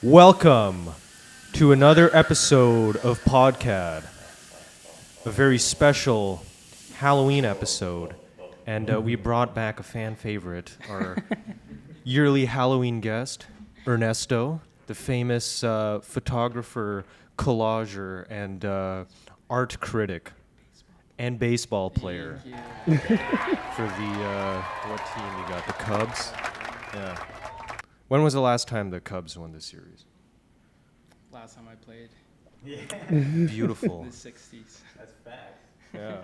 Welcome to another episode of PODCAD, a very special Halloween episode, and we brought back a fan favorite, our yearly Halloween guest, Ernesto, the famous photographer, collager, and art critic, and baseball player for the, what team you got, the Cubs? Yeah. When was the last time the Cubs won the series? Last time I played. Yeah. Beautiful. The 60s. That's facts. Yeah.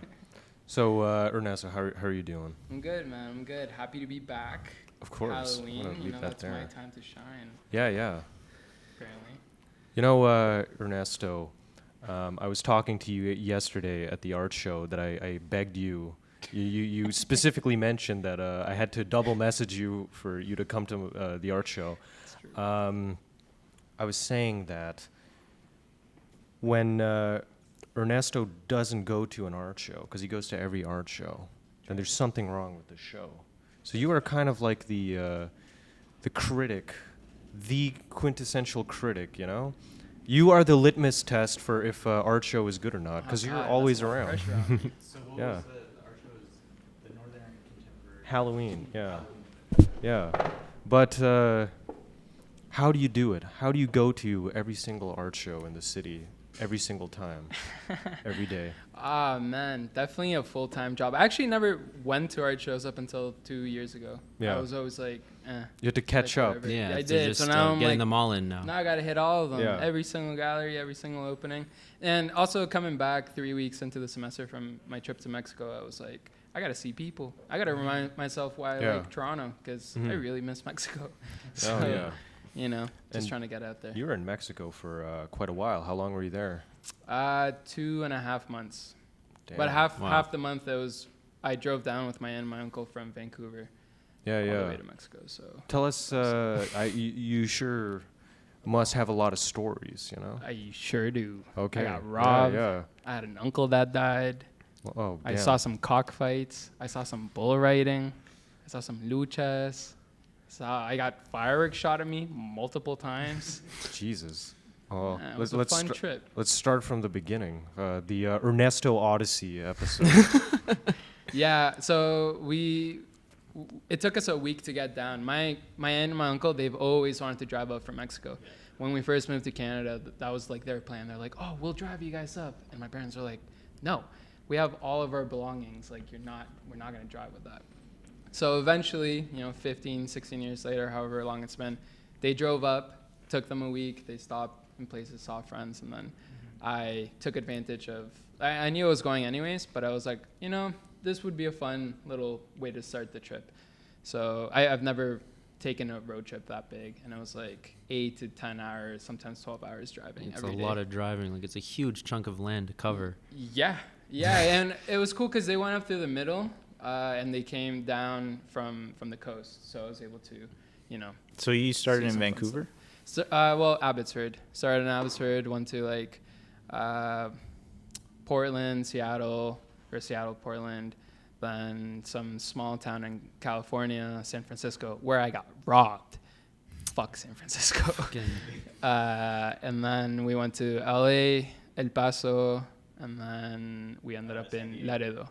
So, Ernesto, how are you doing? I'm good, man. I'm good. Happy to be back. Of course. Halloween, Wanna leave that that's there. my time to shine, Yeah, yeah. apparently. You know, Ernesto, I was talking to you yesterday at the art show that I begged you. You specifically mentioned that I had to double message you for you to come to the art show. That's true. I was saying that when Ernesto doesn't go to an art show, because he goes to every art show, then there's something wrong with the show. So you are kind of like the critic, the quintessential critic, you know? You are the litmus test for if an art show is good or not, because you're always around. So what Yeah. was our show? The Northern Contemporary. Halloween, yeah. Yeah. But how do you do it? How do you go to every single art show in the city, every single time, every day? Ah, man. Definitely a full-time job. I actually never went to art shows up until 2 years ago. Yeah. I was always like, You have to catch like, up. whatever. Yeah, I so did. just So now I'm getting like, them all in now. now I got to hit all of them. Yeah. Every single gallery, every single opening. And also coming back 3 weeks into the semester from my trip to Mexico, I was like, I got to see people. I got to remind myself why I Yeah. like Toronto, because I Mhm. really miss Mexico. Oh, yeah. You know, just And trying to get out there. You were in Mexico for quite a while. How long were you there? 2.5 months. Damn. But half Wow. half the month I drove down with my aunt and my uncle from Vancouver Yeah, all the yeah. way to Mexico. So Tell us, you sure must have a lot of stories, you know? I sure do. Okay. I got robbed. Yeah, I had an uncle that died. yeah. Oh, I damn. saw some cockfights. I saw some bull riding. I saw some luchas. I got fireworks shot at me multiple times. Jesus. Oh, It was a fun trip. Let's start from the beginning. The Ernesto Odyssey episode. Yeah, so it took us a week to get down. My aunt and my uncle, they've always wanted to drive up from Mexico. When we first moved to Canada, that was like their plan. They're like, oh, we'll drive you guys up. And my parents were like, no, we have all of our belongings. Like, we're not going to drive with that. So eventually, 15, 16 years later, however long it's been, they drove up, took them a week. They stopped in places, saw friends, and then I took advantage of, I knew I was going anyways, but I was like, this would be a fun little way to start the trip. So I've never taken a road trip that big, and it was like 8 to 10 hours, sometimes 12 hours driving It's every a day. lot of driving. Like, it's a huge chunk of land to cover. Yeah, and it was cool because they went up through the middle, and they came down from the coast, so I was able to, So you started See in some fun Vancouver? So, Abbotsford. Started in Abbotsford, went to like Portland, Seattle, Portland, then some small town in California, San Francisco, where I got robbed. Fuck San Francisco. And then we went to LA, El Paso, and then we ended up in Laredo.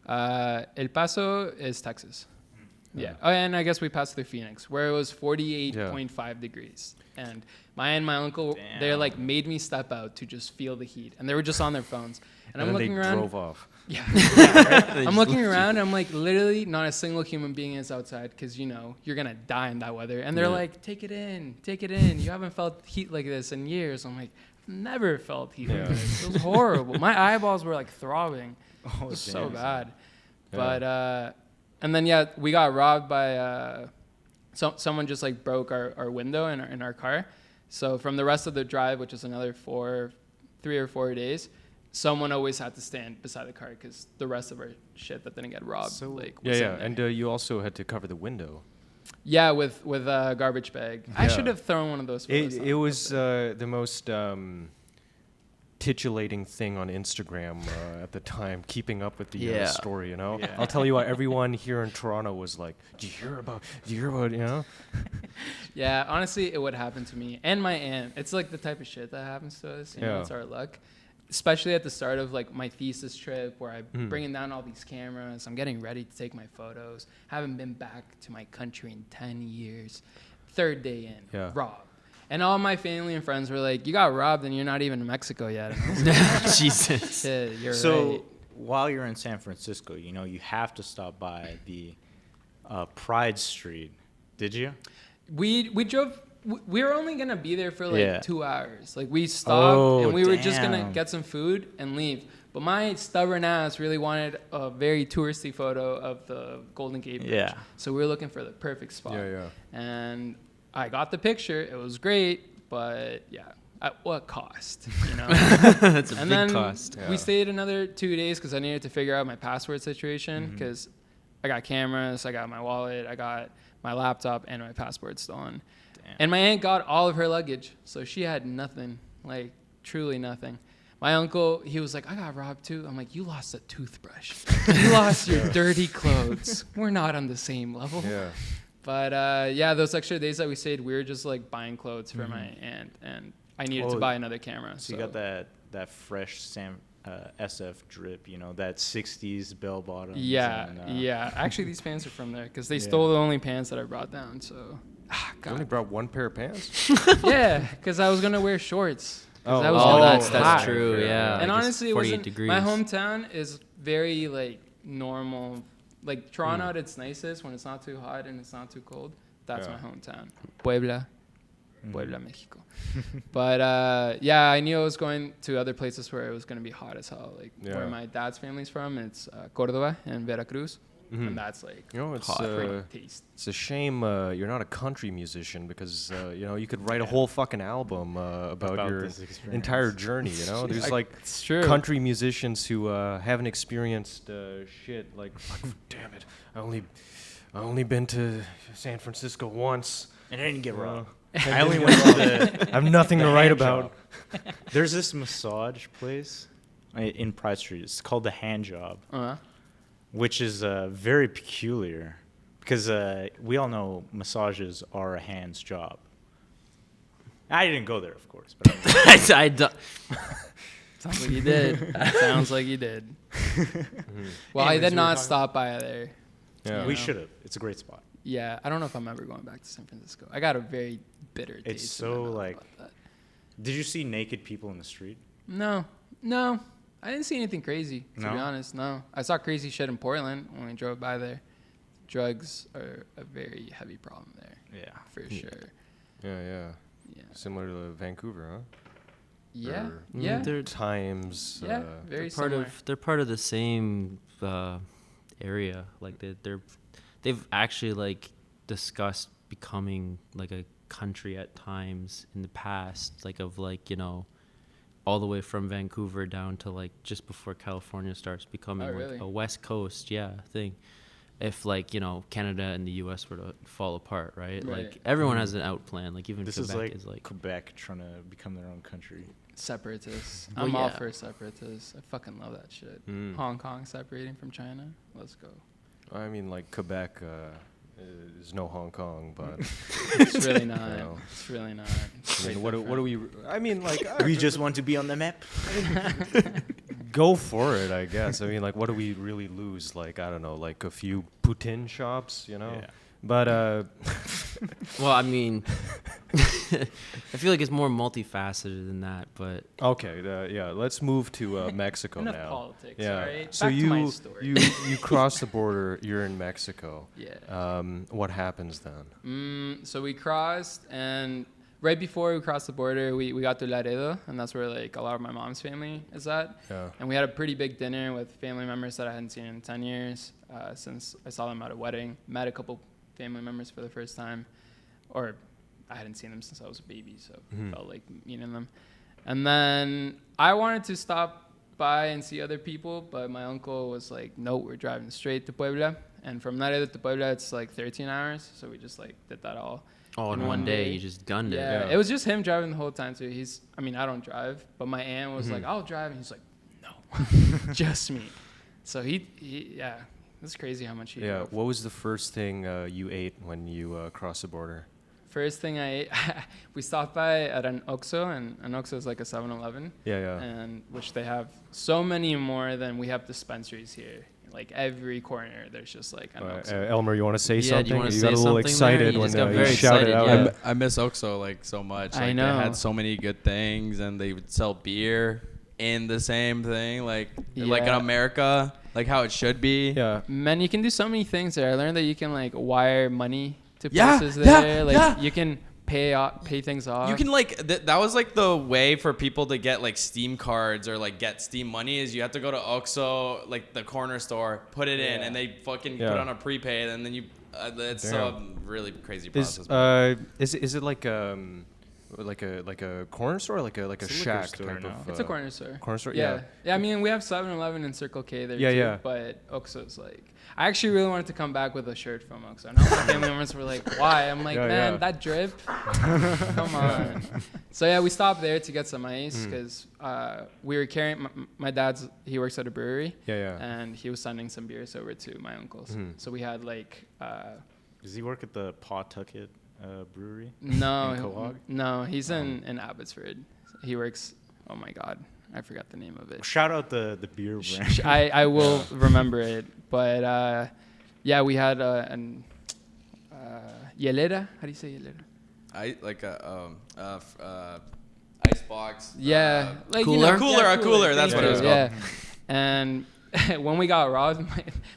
El Paso is Texas. Yeah. Oh, and I guess we passed through Phoenix, where it was 48.5 degrees. And my aunt and my uncle, they Damn. like made me step out to just feel the heat. And they were just on their phones. And I'm then looking they around. drove off. Yeah. I'm looking around. And I'm like, literally not a single human being is outside because, you're going to die in that weather. And they're Yeah. like, take it in. You haven't felt heat like this in years. I'm like, I've never felt heat Yeah. like this. It was horrible. My eyeballs were like throbbing. Oh, It was so damn. bad. Yeah. But, and then, we got robbed by someone just like broke our window in our car. So from the rest of the drive, which is another 3 or 4 days, someone always had to stand beside the car because the rest of our shit that didn't get robbed, So, was yeah, in there. and you also had to cover the window. Yeah, with a garbage bag. I Yeah. should have thrown one of those photos. It was the most titillating thing on Instagram at the time, keeping up with the Yeah. story, Yeah. I'll tell you what, everyone here in Toronto was like, do you hear about, Yeah, honestly, it would happen to me and my aunt. It's like the type of shit that happens to us. You know, Yeah. it's our luck. Especially at the start of like my thesis trip where I'm Mm. bringing down all these cameras. I'm getting ready to take my photos. Haven't been back to my country in 10 years. Third day in, Yeah. robbed. And all my family and friends were like, you got robbed and you're not even in Mexico yet. And I was like, Jesus. shit, you're So right. while you're in San Francisco, you know, you have to stop by the Pride Street. Did you? We drove. We were only gonna be there for like Yeah. 2 hours. Like we stopped Oh, and we were just gonna damn. get some food and leave. But my stubborn ass really wanted a very touristy photo of the Golden Gate Bridge. Yeah. So we were looking for the perfect spot. Yeah. And I got the picture. It was great, but yeah, at what cost? You know. That's a And big then cost. Yeah. we stayed another 2 days because I needed to figure out my passport situation because I got cameras, I got my wallet, I got my laptop, and my passport stolen. Damn. And my aunt got all of her luggage, so she had nothing, like truly nothing. My uncle, he was like, I got robbed too. I'm like, you lost a toothbrush. You lost your dirty clothes. We're not on the same level. Yeah. But yeah, those extra days that we stayed, we were just like buying clothes for my aunt, and I needed to Oh, buy another camera. So you got that fresh SF drip, you know, that 60s bell bottoms. Yeah, and, yeah. Actually, these pants are from there because they Yeah. stole the only pants that I brought down. So, You only God. brought one pair of pants? Yeah, because I was gonna wear shorts. 'Cause that was Oh, gonna be that's hot. true. Fair, Yeah. yeah. And I guess honestly, it 48 wasn't. degrees. My hometown is very like normal. Like Toronto Hmm. at its nicest when it's not too hot and it's not too cold. That's Yeah. my hometown. Puebla, Mexico. But yeah, I knew I was going to other places where it was gonna be hot as hell. Like Yeah. where my dad's family's from, it's Cordoba and Veracruz, Mhm. and that's like You know, it's pretty tasty. it's a shame you're not a country musician because you know you could write a whole fucking album about your this experience. entire journey. You know, there's like It's true. country musicians who haven't experienced shit. Like, damn it, I only been to San Francisco once. And I didn't get Uh, robbed. I only went to the. I have nothing to the write hand about. job. There's this massage place in Pride Street. It's called the Hand Job, which is very peculiar because we all know massages are a hand's job. I didn't go there, of course, but I don't. Sounds like you did. Sounds like you did. Well, I Anyways, did we were not talking- stop by there. Yeah. we know. should have. It's a great spot. Yeah, I don't know if I'm ever going back to San Francisco. I got a very bitter taste. It's in my so, mouth like- about that. Did you see naked people in the street? No, I didn't see anything crazy. To No? be honest, no. I saw crazy shit in Portland when we drove by there. Drugs are a very heavy problem there, Yeah. for sure. Yeah. Yeah, Similar to Vancouver, huh? yeah, Or- yeah. They're Times. Yeah, very part similar. of. They're part of the same area. Like they've actually like discussed becoming like a country at times in the past. Like of like, you know, all the way from Vancouver down to like just before California starts becoming Oh, really? like a West Coast thing. If like, you know, Canada and the US were to fall apart, right? Right. Like everyone has an out plan. Like even This Quebec is like Quebec trying to become their own country. Separatists. Well, I'm all yeah. for separatists. I fucking love that shit. Mm. Hong Kong separating from China. Let's go. I mean, like Quebec is no Hong Kong, but It's really not. know. It's really not. I mean, what do we? I mean, like We just want to be on the map. go for it, I guess. I mean, like, what do we really lose? Like, I don't know, like a few poutine shops, you know? Yeah. But well, I mean, I feel like it's more multifaceted than that, but okay, yeah. Let's move to Mexico Enough now. politics, Yeah. all right? So Back to my you story. you cross the border. You're in Mexico. Yeah. What happens then? So we crossed, and right before we crossed the border, we got to Laredo, and that's where like a lot of my mom's family is at. Yeah. And we had a pretty big dinner with family members that I hadn't seen in 10 years since I saw them at a wedding. Met a couple family members for the first time, or I hadn't seen them since I was a baby, so it felt like meeting them. And then I wanted to stop by and see other people, but my uncle was like, "No, we're driving straight to Puebla." And from Laredo to Puebla, it's like 13 hours, so we just like did that all. in in one one day day. you just gunned it. Yeah, Yeah. it was just him driving the whole time too. I mean, I don't drive, but my aunt was like, "I'll drive," and he's like, "No, just me." So yeah, it's crazy how much he Yeah. drove. What was the first thing you ate when you crossed the border? First thing I ate, we stopped by at an OXXO, and an OXXO is like a 7-Eleven. Yeah. And which they have so many more than we have dispensaries here. Like every corner, there's just like an OXXO. Elmer, you want to say Yeah, do something? you wanna You say got a little something there? excited You when just got you very shouted excited, out. yeah. I miss OXXO like so much. Like, I know. They had so many good things, and they would sell beer in the same thing, like in Yeah. America, like how it should be. Yeah. Man, you can do so many things there. I learned that you can like wire money to Yeah, places yeah, there. Like yeah. you can pay things off. You can like that was like the way for people to get like Steam cards or like get Steam money is you have to go to OXXO, like the corner store, put it in, and they fucking put on a prepaid, and then you it's a really crazy process. Is it like a corner store, like a It's a liquor shack store type now. of? It's a corner store. Corner store. Yeah. I mean, we have 7-Eleven and Circle K there Yeah, too. yeah. But OXXO's like, I actually really wanted to come back with a shirt from OXXO. And all my family members were like, why? I'm like, Yeah, man, yeah. that drip. Come on. So yeah, we stopped there to get some ice because we were carrying. My dad's he works at a brewery. Yeah. And he was sending some beers over to my uncle's. So we had like. Does he work at the PODCAD brewery? No, In Coag? no, he's in Abbotsford. He works. Oh my God, I forgot the name of it. Shout out the beer brand. I will remember it, but yeah, we had an hielera. How do you say hielera? I like a ice box. Yeah, like cooler? You know, A cooler, that's thank what it was you, called. Yeah, and when we got robbed,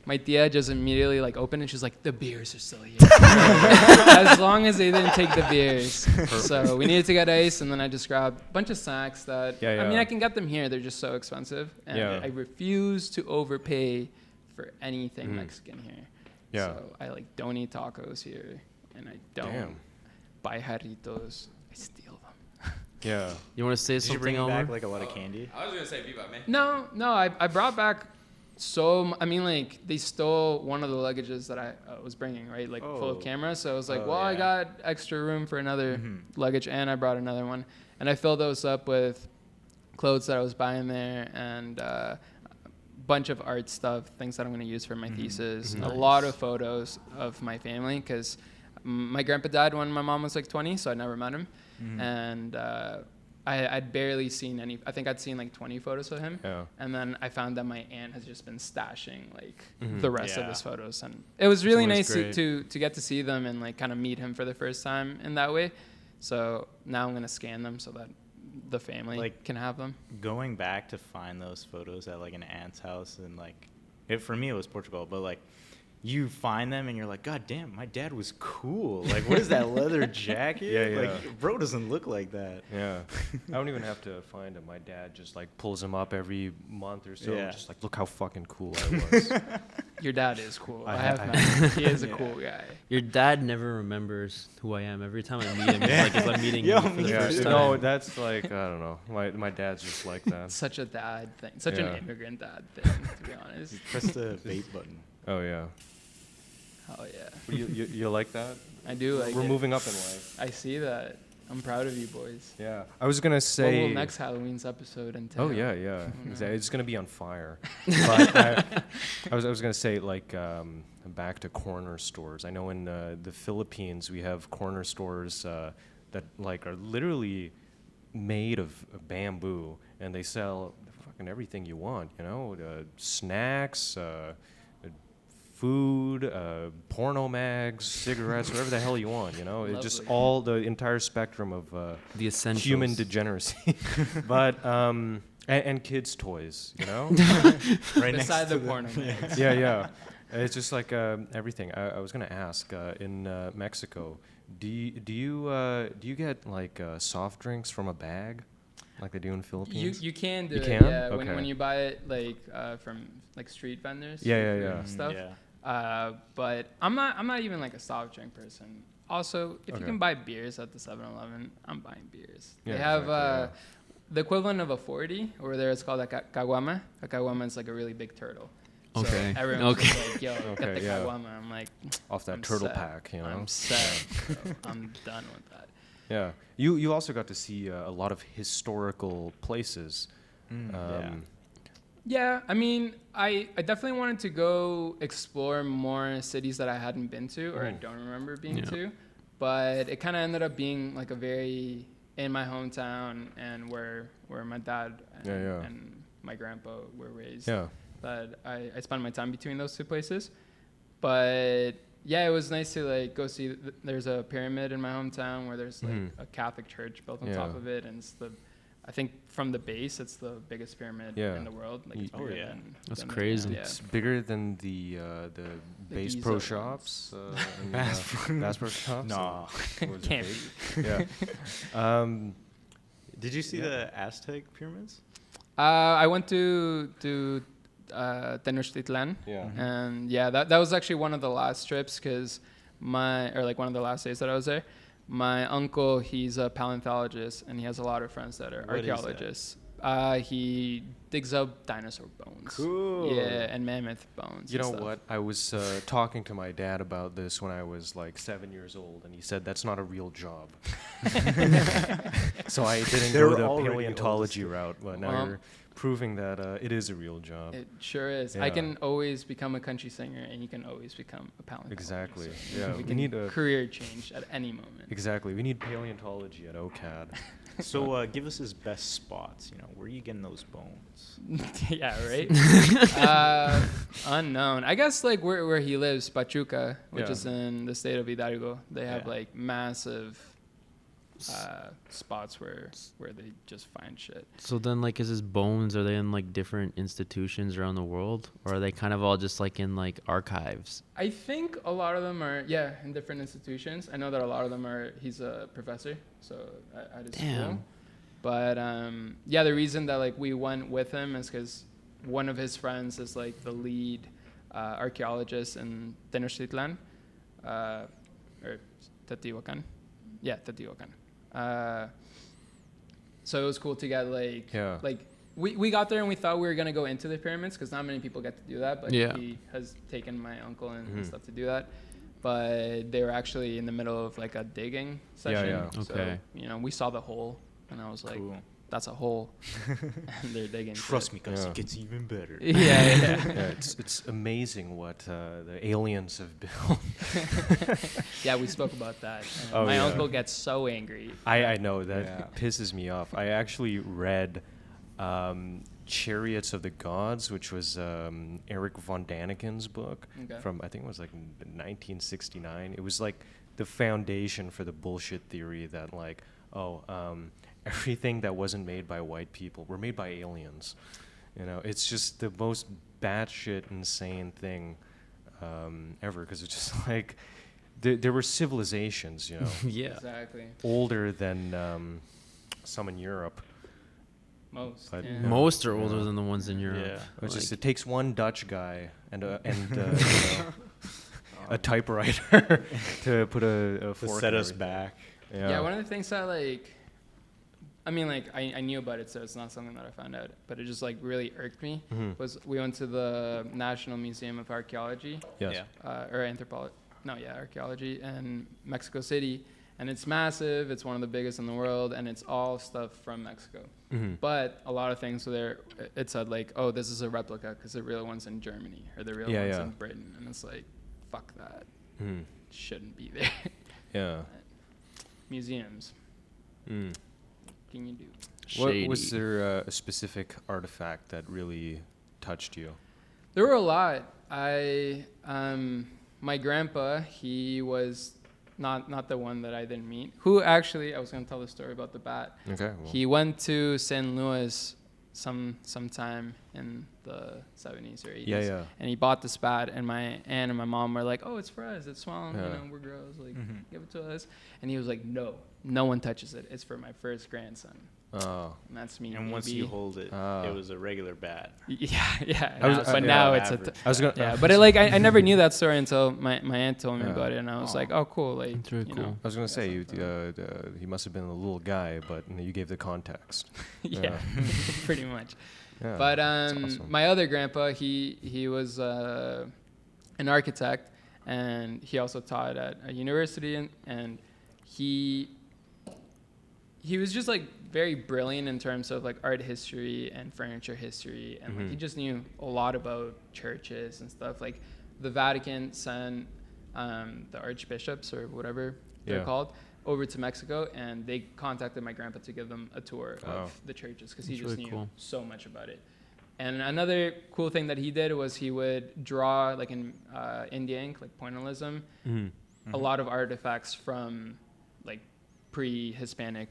my tia just immediately like opened and she's like, the beers are still here. As long as they didn't take the beers. So we needed to get ice, and then I just grabbed a bunch of snacks that, I mean, I can get them here. They're just so expensive. And I refuse to overpay for anything Mexican here. Yeah. So I like don't eat tacos here, and I don't buy jarritos. I steal them. Yeah. You want to say Did you something, bring Elmer? back like a lot of candy? I was gonna say Viva Me. No, I brought back I mean, like, they stole one of the luggages that I was bringing, right? Like, full of cameras. So I was like, I got extra room for another luggage, and I brought another one. And I filled those up with clothes that I was buying there and a bunch of art stuff, things that I'm going to use for my thesis. Nice. A lot of photos of my family because my grandpa died when my mom was like 20, so I never met him. And I'd barely seen any. I think I'd seen like 20 photos of him. Yeah. And then I found that my aunt has just been stashing like the rest of Yeah. his photos, and it was really always nice great. to get to see them and like kind of meet him for the first time in that way. So now I'm gonna scan them so that the family Like- can have them. Going back to find those photos at like an aunt's house and like, for me it was Portugal, but like you find them and you're like, God damn, my dad was cool. Like, what is that leather jacket? Yeah, yeah. Like, bro doesn't look like that. Yeah. I don't even have to find him. My dad just like pulls him up every month or so. Yeah. Just like, look how fucking cool I was. Your dad is cool. I I have- have met him. He is a Yeah. cool guy. Your dad never remembers who I am. Every time I meet him, it's like if I'm meeting Yo, you for the me Yeah, first too. time. no, that's like, I don't know. My dad's just like that. Such a dad thing. Such Yeah. an immigrant dad thing, to be honest. Press the vape button. Oh, yeah. Oh yeah, You like that? I do like We're it. moving up in life. I see that. I'm proud of you boys. Yeah. I was going to What say. will next Halloween's episode entail? Oh yeah, yeah. no. Exactly. It's gonna be on fire. But I was gonna say like back to corner stores. I know in the Philippines we have corner stores that like are literally made of bamboo, and they sell fucking everything you want. You know, snacks. Food, porno mags, cigarettes, whatever the hell you want, you know? It's just Lovely. all the entire spectrum of The essentials. human degeneracy. But and kids' toys, you know? Right Beside next the to porno mags. Yeah. It's just like everything. I was gonna ask in Mexico, do you get like soft drinks from a bag, like they do in the Philippines? You can do You it, can? yeah. Okay. When you buy it like from like street vendors. Yeah, street yeah. food Stuff. Yeah. But I'm not even like a soft drink person. Also, if Okay. you can buy beers at the 7-Eleven, I'm buying beers. Yeah, They have exactly, the equivalent of a 40 over there. It's called a caguama. A caguama is like a really big turtle. So Okay. everyone's just Okay. like, yo, Okay, get the yeah. caguama. I'm like, Off that I'm turtle set. pack, you know? I'm set. bro. I'm done with that. Yeah. You also got to see a lot of historical places. Yeah. Yeah, I mean, I definitely wanted to go explore more cities that I hadn't been to or I don't remember being Yeah. to. but it kind of ended up being like a very in my hometown and where my dad and my grandpa were raised. Yeah. That I spent my time between those two places. But yeah, it was nice to like go see. There's a pyramid in my hometown where there's like a Catholic church built on top of it, and it's I think from the base, it's the biggest pyramid in the world. Like, it's bigger than That's than crazy. It's bigger than the Bass Giza Pro ones. Shops. Bass Pro Shops. No. Was it Can't big? Yeah. Did you see the Aztec pyramids? I went to Tenochtitlan. Yeah. And yeah, that was actually one of the last trips because one of the last days that I was there. My uncle, he's a paleontologist, and he has a lot of friends that are What is that? archaeologists. He digs up dinosaur bones. Cool. Yeah, and mammoth bones. You and know stuff. what? I was talking to my dad about this when I was like 7 years old, and he said that's not a real job. So I didn't They're go the already paleontology route, but now Well, you're proving that it is a real job. It sure is. Yeah. I can always become a country singer, and you can always become a paleontologist. Exactly. So Yeah, we we can need a- career change at any moment. Exactly. We need paleontology at OCAD. So give us his best spots. Where are you getting those bones? Yeah, right. Unknown. I guess like where he lives, Pachuca, which Yeah. is in the state of Hidalgo. They have Yeah. like massive spots where they just find shit. So then, like, is his bones? Are they in like different institutions around the world, or are they kind of all just like in like archives? I think a lot of them are in different institutions. I know that a lot of them are. He's a professor, so at his school. Damn. But the reason that like we went with him is because one of his friends is like the lead archaeologist in Tenochtitlan, or Teotihuacan. Yeah, Teotihuacan. So it was cool to get we got there and we thought we were gonna go into the pyramids because not many people get to do that, but he has taken my uncle and stuff to do that. But they were actually in the middle of like a digging session. yeah. So, Okay. we saw the hole and I was like, Cool. that's a hole. And they're digging. Trust me, guys, Yeah. it gets even better. Yeah. It's amazing what the aliens have built. Yeah, we spoke about that. Oh, My yeah. uncle gets so angry. I know that Yeah. pisses me off. I actually read Chariots of the Gods, which was Eric von Daniken's book Okay. from, I think it was like 1969. It was like the foundation for the bullshit theory that like, everything that wasn't made by white people were made by aliens. It's just the most batshit insane thing ever, because it's just like there were civilizations, Yeah. Exactly. older than some in Europe. Most. But- yeah. Most are older than the ones in Europe. Yeah. It's just Like- it takes one Dutch guy and a typewriter to put a To fork set in us everything. back. Yeah, one of the things that I knew about it, so it's not something that I found out, but it just like really irked me was we went to the National Museum of Archaeology, Yes. Yeah. or anthropology, archaeology in Mexico City, and it's massive. It's one of the biggest in the world, and it's all stuff from Mexico. Mhm. But a lot of things were there. It said like, oh, this is a replica because the real one's in Germany or the real Yeah, one's yeah. in Britain, and it's like, fuck that, Mhm. shouldn't be there. Yeah. Museums, Mm. what can you do? What was there a specific artifact that really touched you? There were a lot. My grandpa, he was not the one that I didn't meet. Who actually, I was gonna tell the story about the bat. Okay. He went to St. Louis sometime in the 70s or 80s. Yeah. And he bought this bat, and my aunt and my mom were like, "Oh, it's for us. It's small. Yeah. We're girls. Like, give it to us." And he was like, "No one touches it. It's for my first grandson." Oh. And that's me. And once you hold it, Ah. it was a regular bat. Yeah. I was- But yeah, now it's average. I was gonna. yeah, but I never knew that story until my aunt told me Yeah. about it, and I was Aw. like, oh, cool, like, That's really you cool. know. I was gonna say Yeah, he must have been a little guy, but you gave the context. Yeah, pretty much. Yeah. But that's awesome. my other grandpa, he was an architect, and he also taught at a university, and he was just like very brilliant in terms of like art history and furniture history, and like, he just knew a lot about churches and stuff. Like the Vatican sent the archbishops or whatever they're called, over to Mexico, and they contacted my grandpa to give them a tour of the churches because he just really knew cool. so much about it. And another cool thing that he did was he would draw, like in India ink, like pointillism, a lot of artifacts from like pre-Hispanic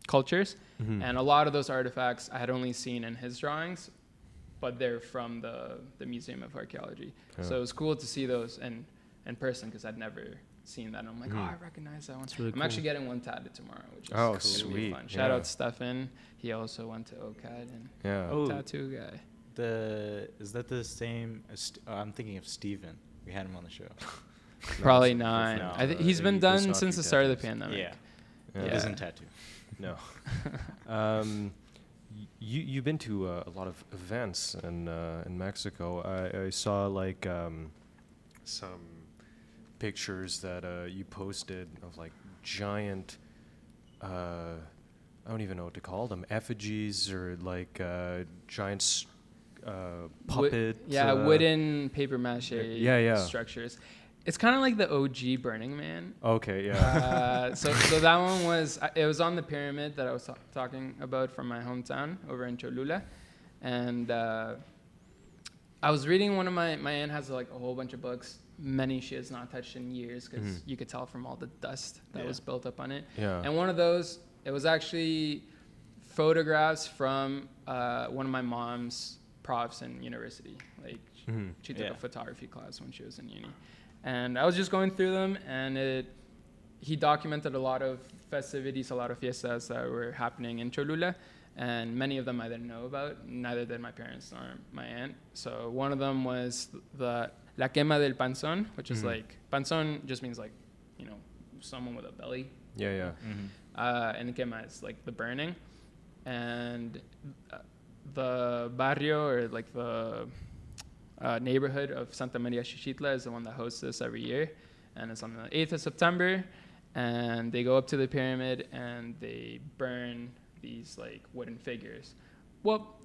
cultures. And a lot of those artifacts I had only seen in his drawings, but they're from the Museum of Archaeology. So it was cool to see those in person because I'd never seen that. And I'm like, oh, I recognize that one. Really I'm cool. actually getting one tatted tomorrow, which is Oh, cool. sweet. Fun. Shout Yeah. out Stefan. He also went to OCAD and Oh, tattoo guy. is that the same? I'm thinking of Steven. We had him on the show. Probably not. No, I think he's been he does done not since do the start of the Yeah. pandemic. He Yeah. doesn't tattoo. No. You've been to a lot of events in Mexico. I saw like some pictures that you posted of like giant. I don't even know what to call them. Effigies or like giant puppet. Wooden paper mache yeah. structures. It's kind of like the OG Burning Man. Okay, yeah. So that one was, it was on the pyramid that I was talking about from my hometown over in Cholula. And I was reading one of my aunt has like a whole bunch of books. Many she has not touched in years because you could tell from all the dust that was built up on it. Yeah. And one of those, it was actually photographs from one of my mom's profs in university. Like she took a photography class when she was in uni. And I was just going through them, and he documented a lot of festivities, a lot of fiestas that were happening in Cholula, and many of them I didn't know about, neither did my parents nor my aunt. So one of them was the La Quema del Panzón, which is like, panzón just means like, someone with a belly. Yeah. And quema is like the burning. And the barrio, or like the neighborhood of Santa Maria Xixitla, is the one that hosts this every year, and it's on the 8th of September, and they go up to the pyramid and they burn these like wooden figures. Well,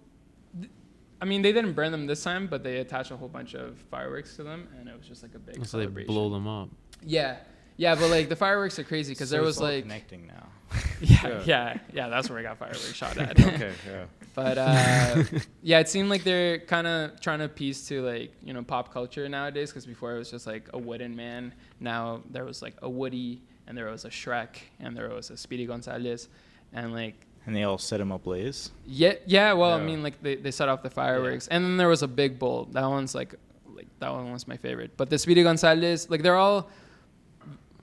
they didn't burn them this time, but they attached a whole bunch of fireworks to them, and it was just like a big So they celebration. blow them up. Yeah, but like the fireworks are crazy because there was it's all like connecting now. yeah, that's where I got fireworks shot at. Okay, yeah. But it seemed like they're kind of trying to piece to like pop culture nowadays, because before it was just like a wooden man. Now there was like a Woody, and there was a Shrek, and there was a Speedy Gonzales, and like. And they all set him ablaze. Yeah. Well, like they set off the fireworks, and then there was a big bull. That one's like that one was my favorite. But the Speedy Gonzales, like they're all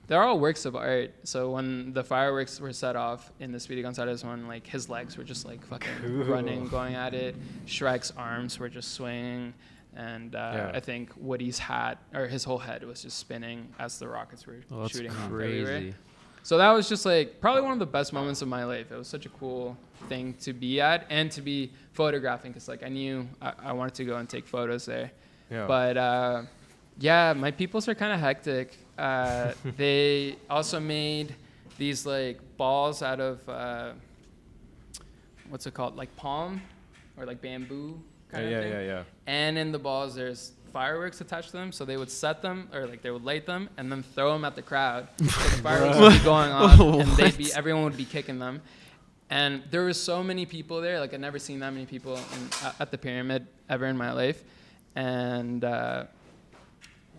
works of art. So when the fireworks were set off in the Speedy Gonzales one, like his legs were just like fucking running, going at it. Shrek's arms were just swinging, and I think Woody's hat, or his whole head, was just spinning as the rockets were shooting off everywhere. So that was just like probably one of the best moments of my life. It was such a cool thing to be at and to be photographing, because like I knew I wanted to go and take photos there. Yeah. But my peoples are kind of hectic. They also made these like balls out of what's it called, like palm or like bamboo kind of thing. Yeah. And in the balls there's fireworks attached to them, so they would set them, or like they would light them and then throw them at the crowd. So the fireworks would be going off, and everyone would be kicking them. And there were so many people there. Like I'd never seen that many people at the pyramid ever in my life. And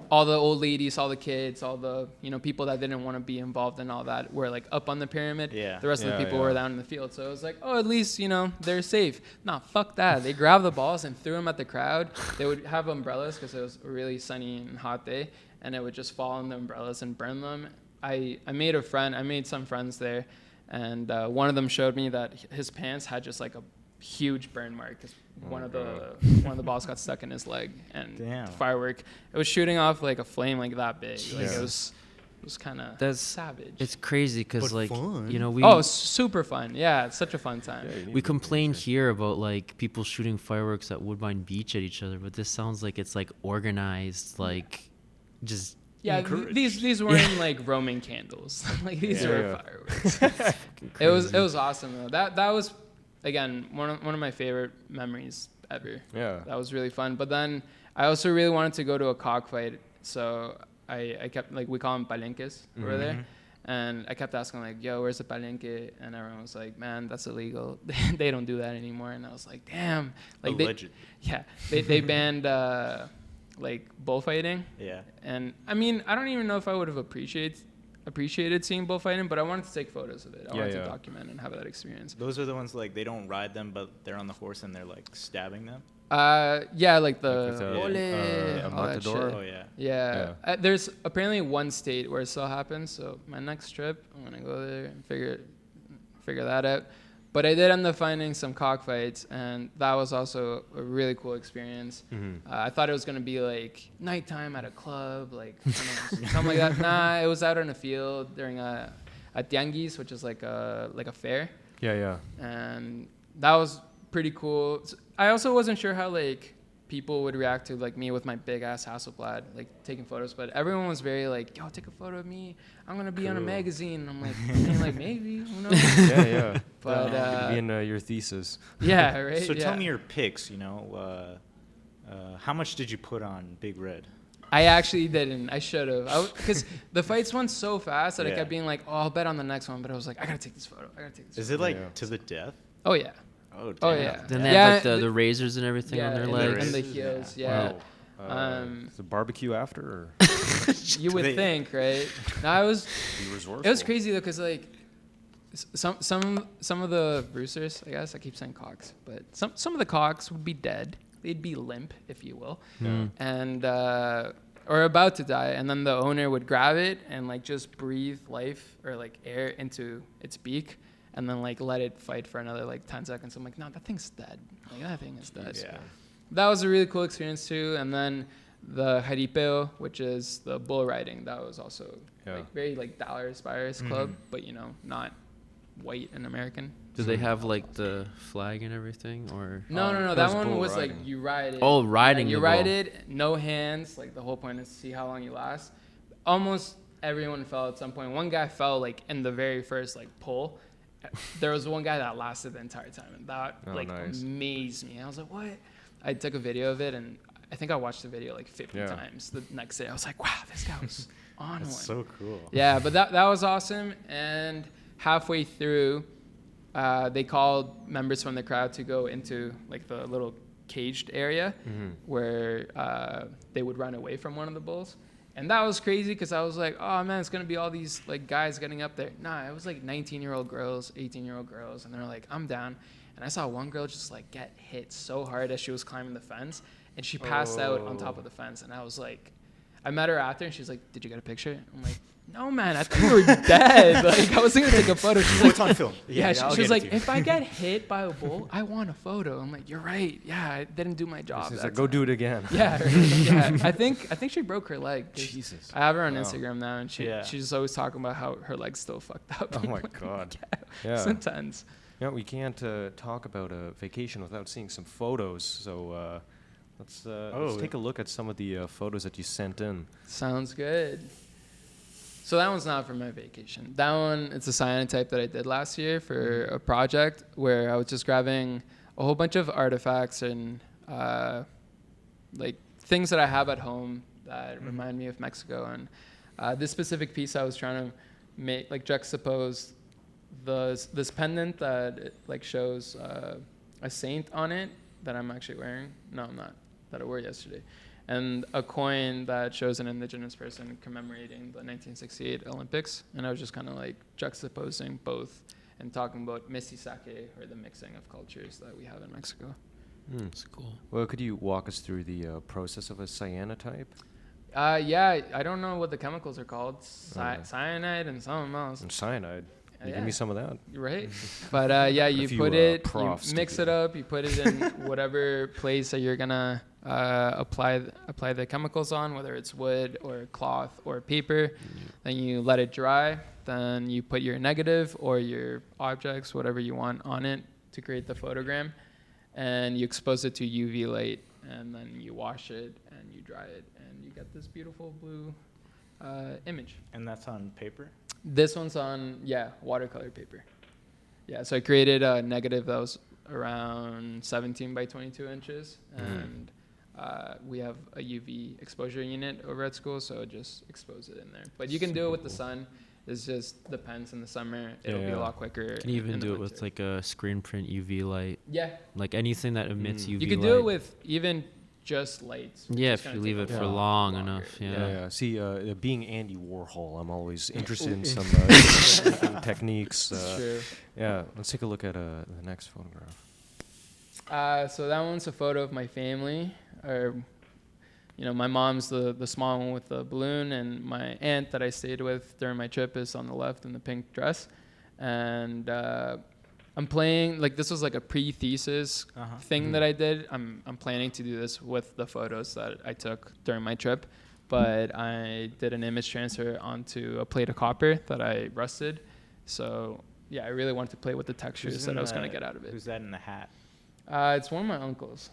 all the old ladies, all the kids, all the people that didn't want to be involved in all that were like up on the pyramid. Yeah. The rest of the people were down in the field. So it was like, oh, at least they're safe. Nah, fuck that. They grabbed the balls and threw them at the crowd. They would have umbrellas because it was a really sunny and hot day, and it would just fall on the umbrellas and burn them. I made some friends there, and one of them showed me that his pants had just like a huge burn mark because one of the balls got stuck in his leg, and the firework, it was shooting off like a flame like that big. Like it was kind of savage. It's crazy because like fun. we super fun. Yeah, it's such a fun time. We complain here about like people shooting fireworks at Woodbine Beach at each other, but this sounds like it's like organized, like just. Yeah, these weren't like Roman candles. Like these were fireworks. It was awesome though. That was, again, one of my favorite memories ever. Yeah. That was really fun. But then I also really wanted to go to a cockfight, so I kept like, we call them palenques over there. And I kept asking like, yo, where's the palenque? And everyone was like, man, that's illegal. They don't do that anymore. And I was like, damn. Like Allegedly. they banned like bullfighting. Yeah. And I mean, I don't even know if I would have appreciated seeing bullfighting, but I wanted to take photos of it. I wanted to document and have that experience. Those are the ones like they don't ride them, but they're on the horse and they're like stabbing them. Yeah, like the a all that matador? shit. Oh yeah. Yeah. There's apparently one state where it still happens. So my next trip, I'm gonna go there and figure that out. But I did end up finding some cockfights, and that was also a really cool experience. I thought it was gonna be like nighttime at a club, like something like that. Nah, it was out in a field during a tianguis, which is like a fair. Yeah. And that was pretty cool. I also wasn't sure how like people would react to like me with my big ass Hasselblad like taking photos, but everyone was very like, yo, take a photo of me, I'm gonna be on a magazine. I'm like maybe, who knows? Yeah. But be in your thesis. yeah, right. So tell me your picks. You know, how much did you put on Big Red? I actually didn't. I should have. Because the fights went so fast that I Yeah. kept being like, oh, I'll bet on the next one. But I was like, I gotta take this photo. Is it like to the death? Oh yeah. Oh, damn. Oh yeah. Then they have like the razors and everything on their and legs. and the heels. Yeah. Is the barbecue after? Or? You would think, right? No, it was Resourceful. crazy though, because like some of the roosters, I guess I keep saying cocks, but some of the cocks would be dead. They'd be limp, if you will, and or about to die, and then the owner would grab it and like just breathe life or like air into its beak, and then like let it fight for another like 10 seconds. I'm like, no, that thing's dead. Like that thing is dead. Yeah. That was a really cool experience too. And then the jaripeo, which is the bull riding, that was also like very like Dallas Buyers Club, but you know, not white and American. Do they have like the flag and everything, or? No. That one was like you ride it. Oh, riding You the ride bull. it, no hands. Like the whole point is to see how long you last. Almost everyone fell at some point. One guy fell like in the very first like pull. There was one guy that lasted the entire time, and that amazed me. I was like, what? I took a video of it, and I think I watched the video like 50 times the next day. I was like, wow, this guy was on That's one. so cool. Yeah, but that was awesome. And halfway through, they called members from the crowd to go into like the little caged area where they would run away from one of the bulls. And that was crazy because I was like, oh man, it's going to be all these like guys getting up there. Nah, it was like 19-year-old girls, 18-year-old girls. And they're like, I'm down. And I saw one girl just like get hit so hard as she was climbing the fence. And she passed out on top of the fence. And I was like, I met her after and she's like, did you get a picture? I'm like, no, man, I thought you were dead. Like, I was going to take a photo. She's like, It's on film. Yeah, she was like, if I get hit by a bull, I want a photo. I'm like, you're right. Yeah, I didn't do my job. She's like, go do it again. Yeah, yeah. I think she broke her leg. Jesus. I have her on Instagram now, and she's just always talking about how her leg's still fucked up. Oh my God. It's intense. Yeah, we can't talk about a vacation without seeing some photos. So let's take a look at some of the photos that you sent in. Sounds good. So that one's not for my vacation. That one, it's a cyanotype that I did last year for a project where I was just grabbing a whole bunch of artifacts and like things that I have at home that remind me of Mexico. And this specific piece, I was trying to make like juxtapose this pendant that it, like shows a saint on it that I'm actually wearing. No, I'm not. That I wore yesterday. And a coin that shows an indigenous person commemorating the 1968 Olympics. And I was just kind of like juxtaposing both and talking about mestizaje, or the mixing of cultures that we have in Mexico. That's cool. Well, could you walk us through the process of a cyanotype? Yeah, I don't know what the chemicals are called. Cyanide and something else. And cyanide. Give me some of that. Right. But yeah, you put it, you mix it up, you put it in whatever place that you're gonna apply the chemicals on, whether it's wood or cloth or paper. Then you let it dry. Then you put your negative or your objects, whatever you want, on it to create the photogram, and you expose it to UV light, and then you wash it and you dry it, and you get this beautiful blue image. And that's on paper? This one's on, watercolor paper. Yeah, so I created a negative that was around 17 by 22 inches, and we have a UV exposure unit over at school, so just expose it in there. But you can do it with the sun. It just depends. In the summer, it'll be a lot quicker. You can even in the do it winter. with like a screen print UV light. Yeah. Like anything that emits UV light. You could do it with even just lights. Yeah, if you leave it for long enough. Yeah. See, being Andy Warhol, I'm always interested in some techniques. True. Yeah, let's take a look at the next photograph. So that one's a photo of my family. Or, my mom's the small one with the balloon, and my aunt that I stayed with during my trip is on the left in the pink dress. And I'm playing, like, this was like a pre-thesis thing that I did. I'm planning to do this with the photos that I took during my trip, but I did an image transfer onto a plate of copper that I rusted. So yeah, I really wanted to play with the textures that I was going to get out of it. Who's that in the hat? It's one of my uncles.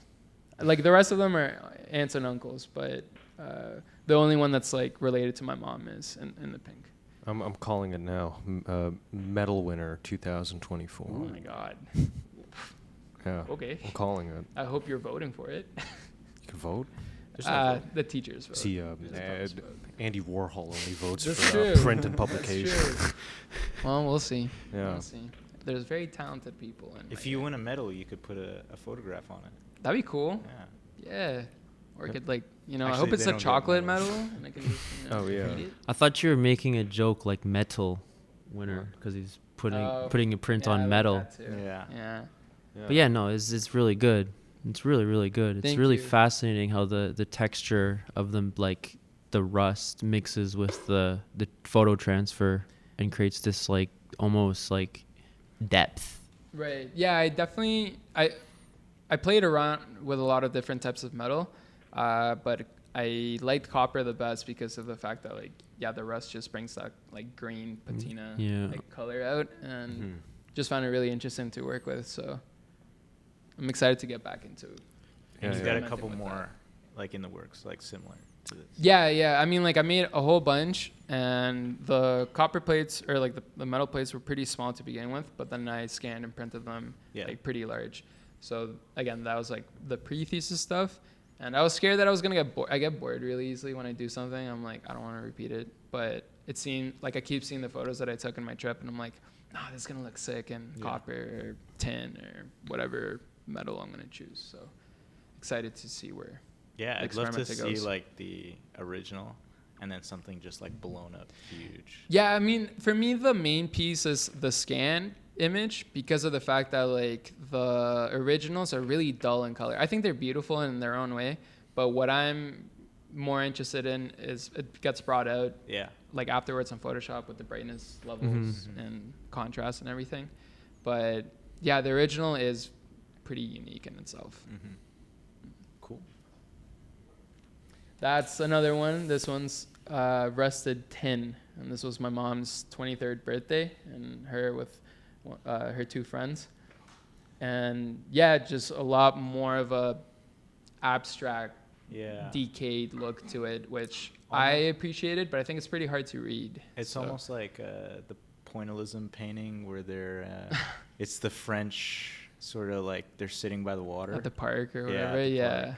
Like, the rest of them are aunts and uncles, but the only one that's like related to my mom is in the pink. I'm calling it now. Medal winner 2024. Oh my God. Yeah. Okay. I'm calling it. I hope you're voting for it. You can vote. The teachers vote. See, Andy Warhol only votes That's for true. print and That's publication. true. Well, we'll see. Yeah. We'll see. There's very talented people. If you win a medal, you could put a photograph on it. That'd be cool. Yeah. Yeah. Or it could, like, I Actually, hope it's they a don't get chocolate medals. medal. And I can just, Oh, yeah. read it. I thought you were making a joke like metal winner because he's putting a print Yeah, I on like metal. that too. Yeah. Yeah. But yeah, no, it's really good. It's really, really good. It's Thank really you. fascinating how the texture of them, like the rust mixes with the photo transfer and creates this like almost like depth. Right. Yeah, I definitely I played around with a lot of different types of metal, but I liked copper the best because of the fact that, like, the rust just brings that like green patina like color out, and just found it really interesting to work with. So I'm excited to get back into it. And you've got a experimenting couple with more that. like in the works, like similar to this. Yeah. I mean, like, I made a whole bunch, and the copper plates, or like the metal plates, were pretty small to begin with, but then I scanned and printed them like pretty large. So again, that was like the pre-thesis stuff, and I was scared that I was gonna get bored. I get bored really easily when I do something. I'm like, I don't want to repeat it, but it seemed like I keep seeing the photos that I took in my trip, and I'm like, this is gonna look sick in copper or tin or whatever metal I'm gonna choose. So excited to see where. Yeah, I'd love to experiment see goes. like the original, and then something just like blown up huge. Yeah, I mean, for me, the main piece is the scan image, because of the fact that, like, the originals are really dull in color. I think they're beautiful in their own way, but what I'm more interested in is it gets brought out like afterwards on Photoshop with the brightness levels and contrast and everything. But yeah, the original is pretty unique in itself. Cool. That's another one. This one's rusted tin, and this was my mom's 23rd birthday, and her with her two friends. And yeah, just a lot more of a abstract, decayed look to it, which I appreciated, but I think it's pretty hard to read. It's almost like the pointillism painting where they're it's the French sort of like they're sitting by the water at the park or Yeah, whatever. at the Yeah, park.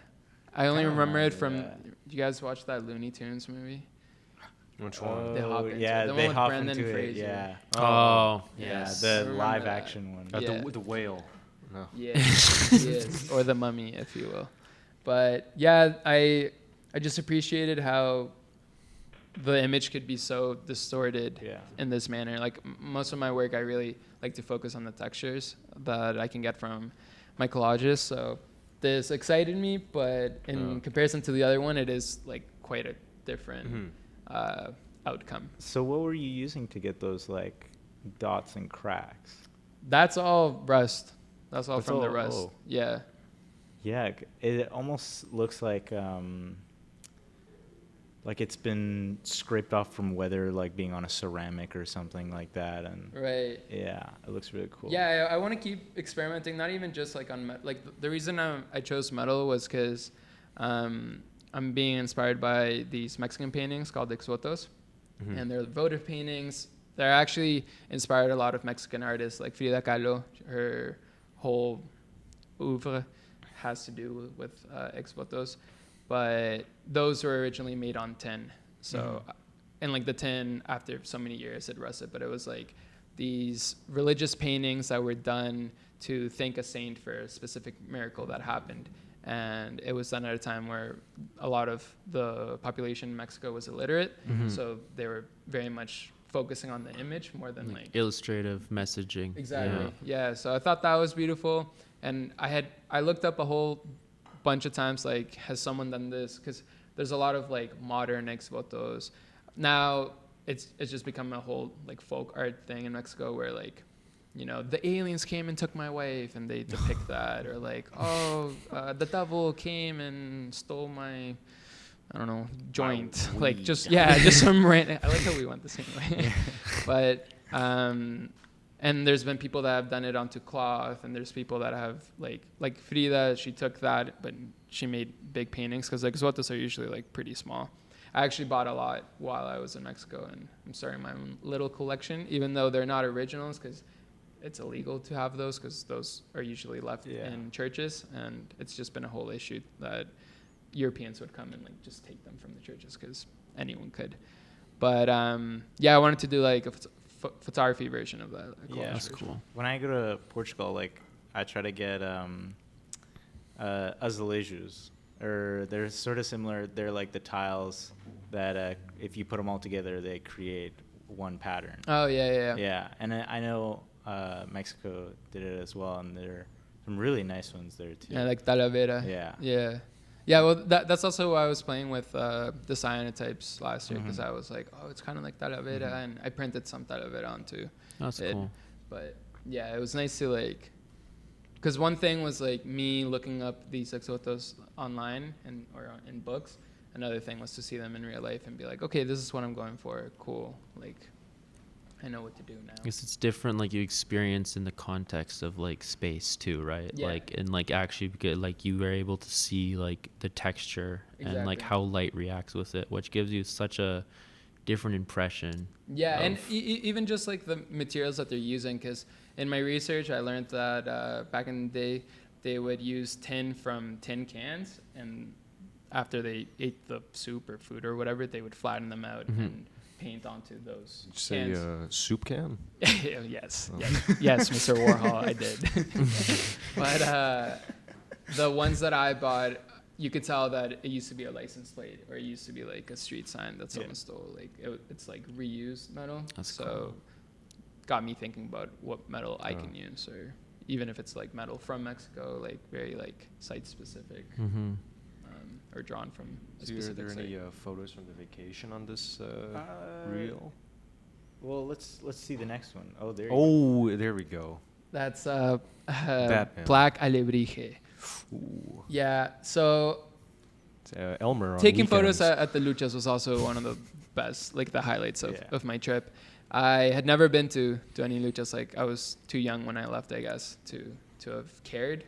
I only Kinda remember it reminded from. me of that. You guys watch that Looney Tunes movie? Which one? They hop into yeah, it. The they one with hop Brendan into Fraser. it. Yeah. Oh, yes. Yeah, I the remember live that. action one. Yeah. The whale. No. Yeah, yes, or the Mummy, if you will. But yeah, I just appreciated how the image could be so distorted in this manner. Like, most of my work, I really like to focus on the textures that I can get from my collages. So this excited me, but in comparison to the other one, it is like quite a different outcome. So what were you using to get those like dots and cracks? That's all rust. That's all That's from the all- rust. oh. Yeah. Yeah, it almost looks like it's been scraped off from weather, like being on a ceramic or something like that, and Right. yeah, it looks really cool. Yeah, I want to keep experimenting, not even just like on the reason I chose metal was because I'm being inspired by these Mexican paintings called Exvotos, and they're votive paintings. They're actually inspired a lot of Mexican artists like Frida Kahlo. Her whole oeuvre has to do with exvotos, but those were originally made on tin. So, and like the tin after so many years it rusted, but it was like these religious paintings that were done to thank a saint for a specific miracle that happened. And it was done at a time where a lot of the population in Mexico was illiterate. So they were very much focusing on the image more than like illustrative messaging. Exactly. Yeah. So I thought that was beautiful. And I looked up a whole bunch of times, like, has someone done this? Because there's a lot of like modern exvotos. Now it's just become a whole like folk art thing in Mexico where like, you know, the aliens came and took my wife, and they depict that, or like, the devil came and stole my, I don't know, joint. Like just some random. I like how we went the same way. But and there's been people that have done it onto cloth, and there's people that have like Frida. She took that, but she made big paintings because like exvotos are usually like pretty small. I actually bought a lot while I was in Mexico, and I'm starting my own little collection, even though they're not originals because it's illegal to have those because those are usually left in churches, and it's just been a whole issue that Europeans would come and like just take them from the churches because anyone could. But I wanted to do like a photography version of that. Yeah, that's cool. When I go to Portugal, like I try to get azulejos, or they're sort of similar. They're like the tiles that if you put them all together, they create one pattern. Oh yeah. Yeah, and I know Mexico did it as well, and there are some really nice ones there too. Yeah, like Talavera. Yeah. Well, that's also why I was playing with the cyanotypes last year, because I was like, it's kind of like Talavera, and I printed some Talavera onto it. Cool. But yeah, it was nice to like, because one thing was like me looking up these exvotos online or in books. Another thing was to see them in real life and be like, okay, this is what I'm going for. Cool. Like, I know what to do now. I guess it's different, like you experience in the context of like space too, right? Yeah. Like, and like actually get, like you were able to see like the texture and like how light reacts with it, which gives you such a different impression. Yeah, and even just like the materials that they're using, because in my research I learned that back in the day they would use tin from tin cans, and after they ate the soup or food or whatever, they would flatten them out and paint onto those cans. Say soup can? Yes, Mr. Warhol, I did. But the ones that I bought, you could tell that it used to be a license plate, or it used to be like a street sign that someone stole. Like it's like reused metal. That's so cool. Got me thinking about what metal I can use, or even if it's like metal from Mexico, like very like site specific. Or drawn from a specific Are there any site. photos from the vacation on this reel? Well, let's see the next one. Oh, there. There we go. That's Black Black Alebrije. Yeah, so Elmer on taking weekends. photos at the luchas was also one of the best, like the highlights of my trip. I had never been to any luchas. Like I was too young when I left, I guess, to have cared.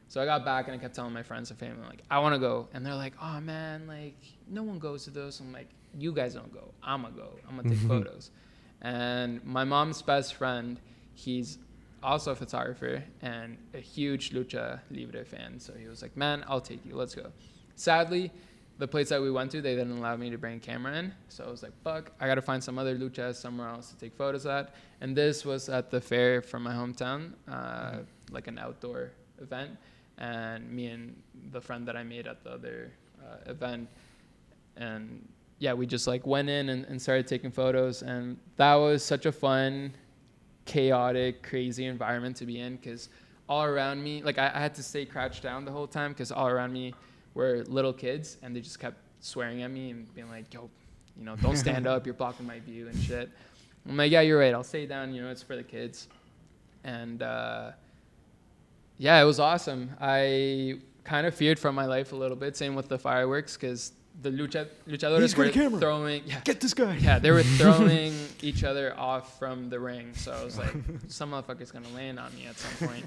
So I got back and I kept telling my friends and family, like, I want to go. And they're like, oh, man, like, no one goes to those. I'm like, you guys don't go. I'm going to go. I'm going to take photos. And my mom's best friend, he's also a photographer and a huge Lucha Libre fan. So he was like, man, I'll take you. Let's go. Sadly, the place that we went to, they didn't allow me to bring a camera in. So I was like, fuck, I got to find some other luchas somewhere else to take photos at. And this was at the fair from my hometown, like an outdoor event. And me and the friend that I made at the other event, and yeah, we just like went in and started taking photos, and that was such a fun, chaotic, crazy environment to be in, because all around me, like I had to stay crouched down the whole time, because all around me were little kids, and they just kept swearing at me and being like, yo, you know, don't stand up, you're blocking my view and shit. I'm like, yeah, you're right, I'll stay down, you know, it's for the kids. And yeah, it was awesome. I kind of feared for my life a little bit. Same with the fireworks, because the luchadores were throwing. Yeah, get this guy. Yeah, they were throwing each other off from the ring. So I was like, some motherfucker's gonna land on me at some point.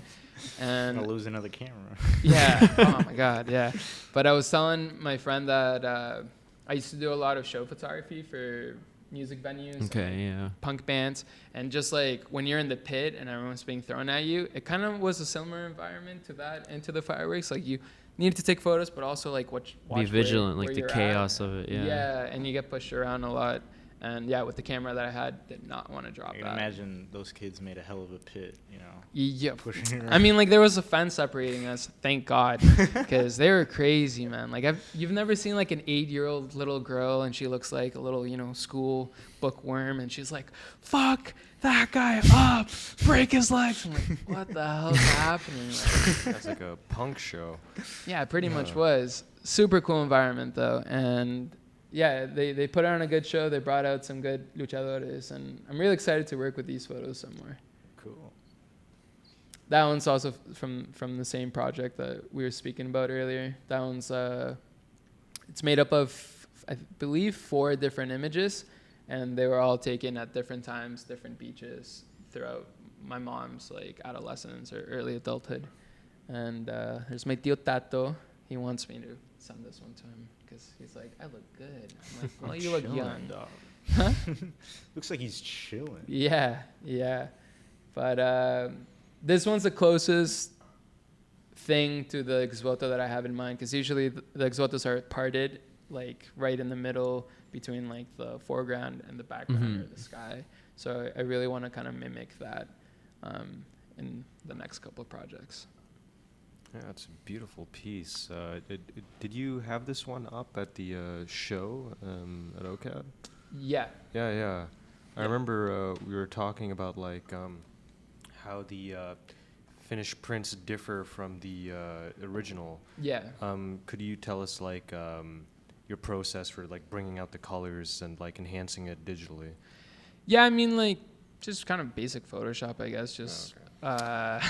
And I'll lose another camera. Yeah. Oh my God. Yeah. But I was telling my friend that I used to do a lot of show photography for music venues, and, Okay, like, yeah. punk bands, and just like when you're in the pit and everyone's being thrown at you, it kind of was a similar environment to that and to the fireworks. Like you needed to take photos, but also like watch Be vigilant, where like the you're chaos at. of it. Yeah. Yeah, and you get pushed around a lot. And yeah, with the camera that I had, did not want to drop I can that. imagine those kids made a hell of a pit, you know. Yeah, Pushing it I mean, like there was a fence separating us, thank God, because they were crazy, man. Like you've never seen like an 8-year-old little girl, and she looks like a little, school bookworm, and she's like, "Fuck that guy up, break his legs." I'm like, what the hell's happening? Like, That's like a punk show. yeah, it pretty much was. Super cool environment though, and yeah, they put on a good show. They brought out some good luchadores, and I'm really excited to work with these photos some more. Cool. That one's also from the same project that we were speaking about earlier. That one's it's made up of, I believe, 4 different images, and they were all taken at different times, different beaches throughout my mom's like adolescence or early adulthood. And there's my tío Tato. He wants me to send this one to him because he's like, "I look good." I'm like, "Well, you look young." Dog. Huh? Looks like he's chilling. Yeah. But this one's the closest thing to the exvoto that I have in mind, because usually the exvotos are parted like right in the middle between like the foreground and the background or the sky. So I really want to kind of mimic that in the next couple of projects. Yeah, it's a beautiful piece. Did you have this one up at the show at OCAD? Yeah. Yeah. I remember we were talking about like how the finished prints differ from the original. Yeah. Could you tell us like your process for like bringing out the colors and like enhancing it digitally? Yeah, I mean, like, just kind of basic Photoshop, I guess. Just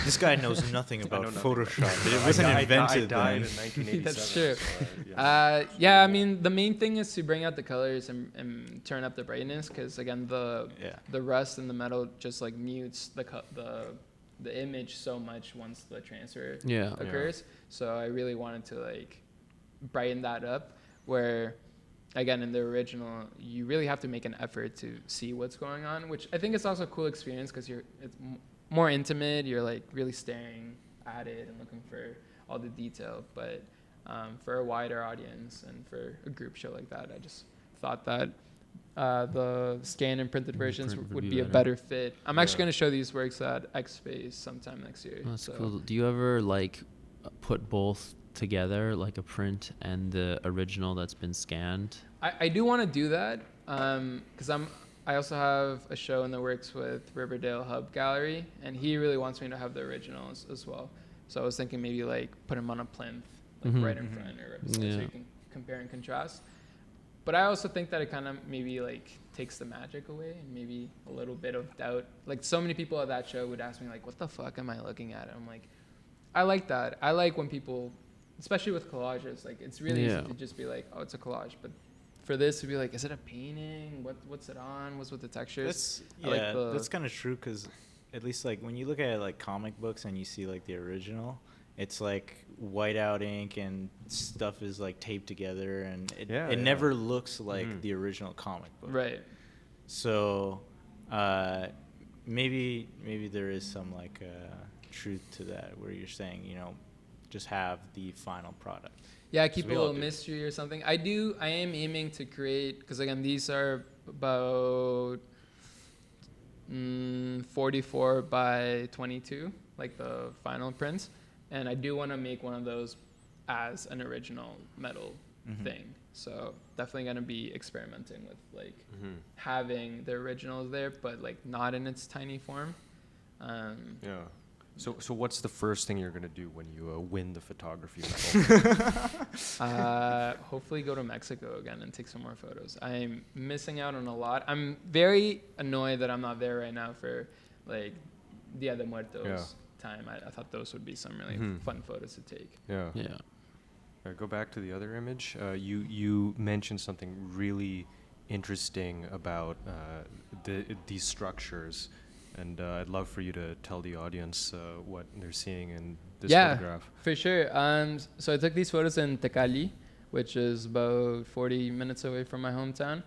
This guy knows nothing about nothing Photoshop. It wasn't invented I died then. in 1987. That's true. So, yeah, I mean, the main thing is to bring out the colors and turn up the brightness, because again, the rust in the metal just like mutes the image so much once the transfer occurs. So I really wanted to like brighten that up, where again, in the original, you really have to make an effort to see what's going on, which I think is also a cool experience because it's more intimate. You're like really staring at it and looking for all the detail. But for a wider audience and for a group show like that, I just thought that the scanned and printed versions would be a better fit. I'm actually going to show these works at X-Phase sometime next year. That's cool. Do you ever like put both together, like a print and the original that's been scanned? I do want to do that because I also have a show in the works with Riverdale Hub Gallery, and he really wants me to have the originals as well. So I was thinking maybe like put them on a plinth, like right in front, or so you can compare and contrast. But I also think that it kind of maybe like takes the magic away and maybe a little bit of doubt. Like so many people at that show would ask me like, "What the fuck am I looking at?" And I'm like, I like that. I like when people, especially with collages, like it's really easy to just be like, "Oh, it's a collage," but for this to be like, is it a painting? What's it on? What's with the textures? That's kind of true, because at least like when you look at like comic books and you see like the original, it's like whiteout ink and stuff is like taped together, and it never looks like the original comic book. Right. So maybe there is some like truth to that, where you're saying, just have the final product. Yeah, keep a little mystery or something. I am aiming to create, because again, these are about 44 by 22, like the final prints. And I do want to make one of those as an original metal thing. So definitely going to be experimenting with like having the originals there, but like not in its tiny form. So what's the first thing you're going to do when you win the photography medal? Hopefully go to Mexico again and take some more photos. I'm missing out on a lot. I'm very annoyed that I'm not there right now for like Dia de Muertos time. I thought those would be some really fun photos to take. Yeah. Go back to the other image. You mentioned something really interesting about these structures. And I'd love for you to tell the audience what they're seeing in this photograph. Yeah, for sure. So I took these photos in Tecali, which is about 40 minutes away from my hometown.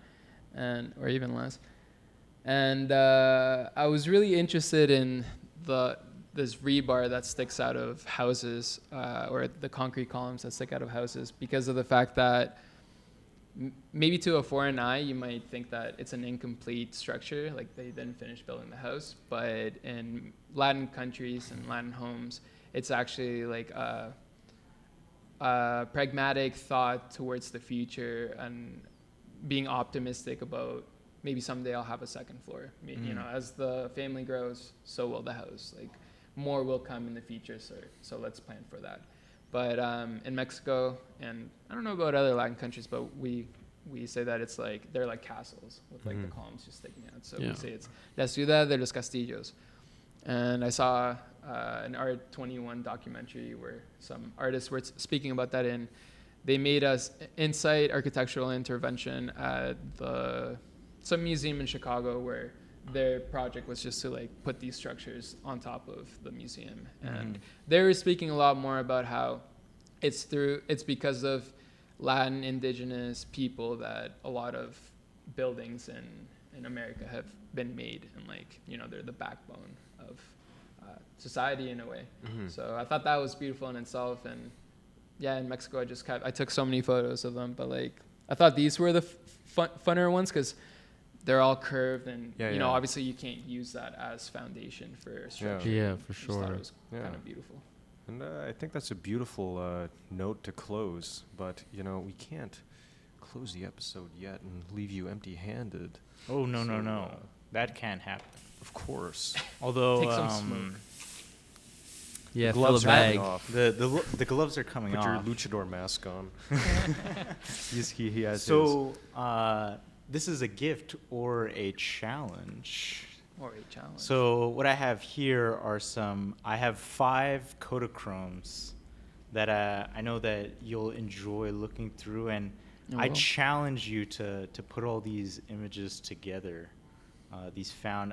or even less. And I was really interested in this rebar that sticks out of houses, or the concrete columns that stick out of houses, because of the fact that maybe to a foreign eye, you might think that it's an incomplete structure, like they didn't finish building the house. But in Latin countries and Latin homes, it's actually like a pragmatic thought towards the future and being optimistic about maybe someday I'll have a second floor. You know, as the family grows, so will the house. Like more will come in the future, so let's plan for that. But in Mexico, and I don't know about other Latin countries, but we say that it's like they're like castles with like the columns just sticking out. So we say it's La Ciudad de los Castillos. And I saw an Art 21 documentary where some artists were speaking about that, and they made us in-site architectural intervention at some museum in Chicago where their project was just to like put these structures on top of the museum. And they were speaking a lot more about how it's because of Latin indigenous people that a lot of buildings in America have been made, and like, you know, they're the backbone of society in a way. So I thought that was beautiful in itself. And yeah, in Mexico I took so many photos of them, but like I thought these were the funner ones because they're all curved, and you know, obviously you can't use that as foundation for a structure. Yeah, for Just thought sure. it was kind of beautiful. And I think that's a beautiful note to close. But, you know, we can't close the episode yet and leave you empty-handed. Oh, no. That can't happen. Of course. Although, Take some smoke. Yeah, fill gloves the are bag. coming off. the gloves are coming Put off. your luchador mask on. he has his. So, this is a gift or a challenge. Or a challenge. So what I have here are I have 5 Kodachromes that I know that you'll enjoy looking through, and I challenge you to put all these images together. I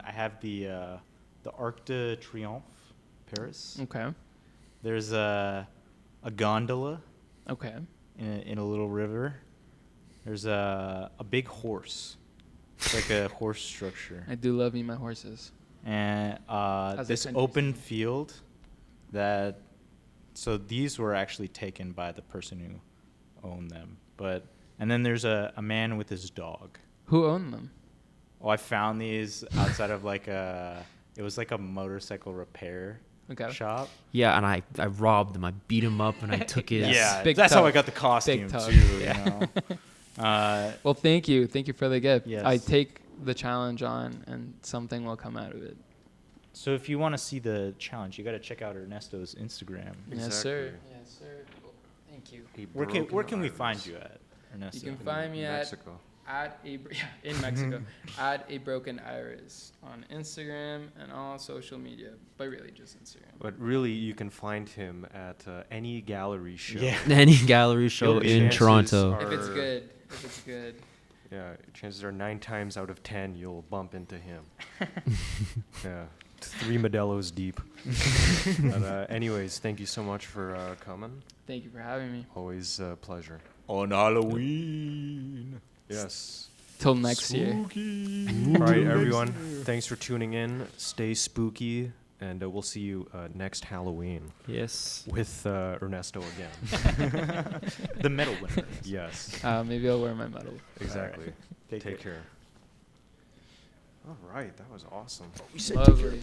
have the Arc de Triomphe, Paris. Okay. There's a gondola. Okay. In a little river. There's a big horse. It's like a horse structure. I do love me my horses. And this open field so these were actually taken by the person who owned them. And then there's a man with his dog. Who owned them? Oh, I found these outside of it was like a motorcycle repair shop. Yeah, and I robbed him. I beat him up, and I took his. Yeah, Big that's tub. how I got the costume Big tub. too. Yeah. You know? Well, thank you for the gift. Yes. I take the challenge on, and something will come out of it. So if you want to see the challenge, you got to check out Ernesto's Instagram. Yes, sir. Exactly. Yes, sir. Well, thank you. Where can we find you at, Ernesto? You can find me at Mexico. in Mexico at A Broken Iris on Instagram and all social media, but really just Instagram. But really, you can find him at any gallery show. Yeah. Any gallery show The in chances Toronto. are- If it's good. Yeah, chances are 9 times out of 10 you'll bump into him. Yeah, 3 Modelo's deep. But anyways, thank you so much for coming. Thank you for having me. Always a pleasure. On Halloween. Yes. Till next year. All right, everyone. Thanks for tuning in. Stay spooky, and we'll see you next Halloween Yes. with Ernesto again. The medal winner. Yes, Maybe I'll wear my medal. exactly. Take Take care. All right, that was awesome. Lovely.